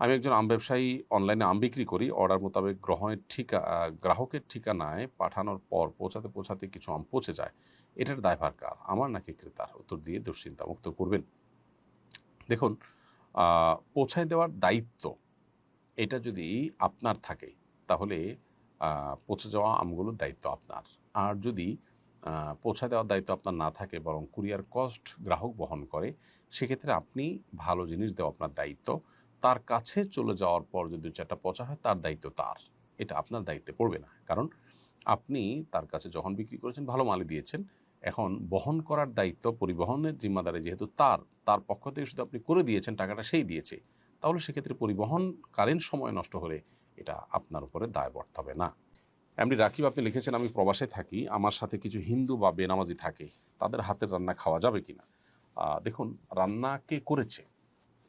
আমি একজন আম ব্যবসায়ী, অনলাইনে আম বিক্রি করি। অর্ডার মোতাবেক গ্রাহকের ঠিকানায় পাঠানোর পর পৌঁছাতে পৌঁছাতে কিছু আম পচে যায়। এটার দায়ভার কার, আমার নাকি ক্রেতার? উত্তর দিয়ে দুশ্চিন্তামুক্ত করবেন। দেখুন, পৌঁছায় দেওয়ার দায়িত্ব এটা যদি আপনার থাকে তাহলে পচে যাওয়া আমগুলোর দায়িত্ব আপনার। আর যদি পৌঁছায় দেওয়ার দায়িত্ব আপনার না থাকে, বরং কুরিয়ার কস্ট গ্রাহক বহন করে, সেক্ষেত্রে আপনি ভালো জিনিস দেওয়া আপনার দায়িত্ব। তার কাছে চলে যাওয়ার পর যদি ২-৪টা পচা হয়, তার দায়িত্ব তার। এটা আপনার দায়িত্বে পড়বে না। কারণ আপনি তার কাছে যখন বিক্রি করেছেন ভালো মালই দিয়েছেন। এখন বহন করার দায়িত্ব, পরিবহনের জিম্মাদারি যেহেতু তার পক্ষ থেকে শুধু আপনি করে দিয়েছেন, টাকাটা সেই দিয়েছে। তাহলে সেক্ষেত্রে পরিবহনকালীন সময় নষ্ট হলে এটা আপনার উপরে দায় বর্তাবে হবে না। এমনি রাকিব, আপনি লিখেছেন, আমি প্রবাসে থাকি, আমার সাথে কিছু হিন্দু বা বেনামাজি থাকে, তাদের হাতের রান্না খাওয়া যাবে কিনা? দেখুন, রান্না কে করেছে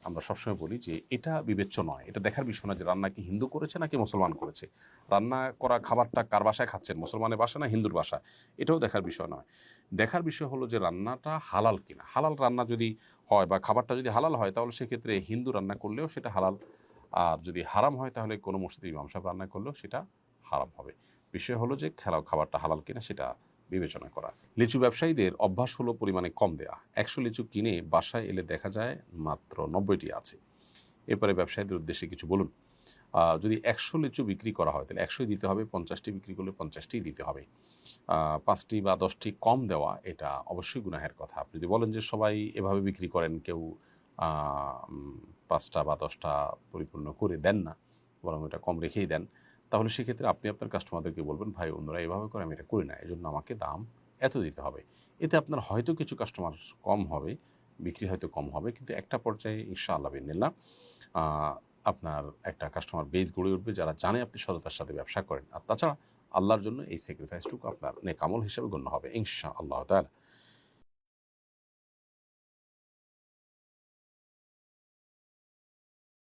আমরা সবসময় বলি যে এটা বিবেচ্য নয়। এটা দেখার বিষয় না যে রান্না কি হিন্দু করেছে নাকি মুসলমান করেছে। রান্না করা খাবারটা কার বাসায় খাচ্ছেন, মুসলমানের বাসা না হিন্দুর বাসা, এটাও দেখার বিষয় নয়। দেখার বিষয় হলো যে রান্নাটা হালাল কিনা। হালাল রান্না যদি হয় বা খাবারটা যদি হালাল হয়, তাহলে সেক্ষেত্রে হিন্দু রান্না করলেও সেটা হালাল। আর যদি হারাম হয়, তাহলে কোনো মসজিদের ইমাম সাহেব রান্না করলেও সেটা হারাম হবে। বিষয় হলো যে খাবারটা হালাল কিনা সেটা বিবেচনা করা। লিচু ব্যবসায়ীদের অভ্যাস হলো পরিমাণে কম দেয়া। ১০০ লিচু কিনে বাসায় এলে দেখা যায় মাত্র ৯০টি আছে। এরপরে ব্যবসায়ীদের উদ্দেশ্যে কিছু বলুন। যদি ১০০ লিচু বিক্রি করা হয় তাহলে ১০০ই দিতে হবে, ৫০টি বিক্রি করলে ৫০টিই দিতে হবে। ৫টি বা ১০টি কম দেওয়া এটা অবশ্যই গুনাহের কথা। আপনি যদি বলেন যে সবাই এভাবে বিক্রি করেন, কেউ ৫টা বা ১০টা পরিপূর্ণ করে দেন না, বরং এটা কম রেখেই দেন, তাহলে সেক্ষেত্রে আপনি আপনার কাস্টমারদেরকে বলবেন, ভাই অন্যরা এভাবে করে, আমি এটা করি না, এজন্য আমাকে দাম এত দিতে হবে। এতে আপনার হয়তো কিছু কাস্টমার কম হবে, বিক্রি হয়তো কম হবে, কিন্তু একটা পর্যায়ে ইনশাআল্লাহ বিদিনিল্লাহ আপনার একটা কাস্টমার বেস গড়ে উঠবে যারা জানে আপনি সততার সাথে ব্যবসা করেন। আর তাছাড়া আল্লাহর জন্য এই স্যাক্রিফাইসটুকু আপনার নেক আমল হিসেবে গণ্য হবে ইনশাআল্লাহ তাআলা।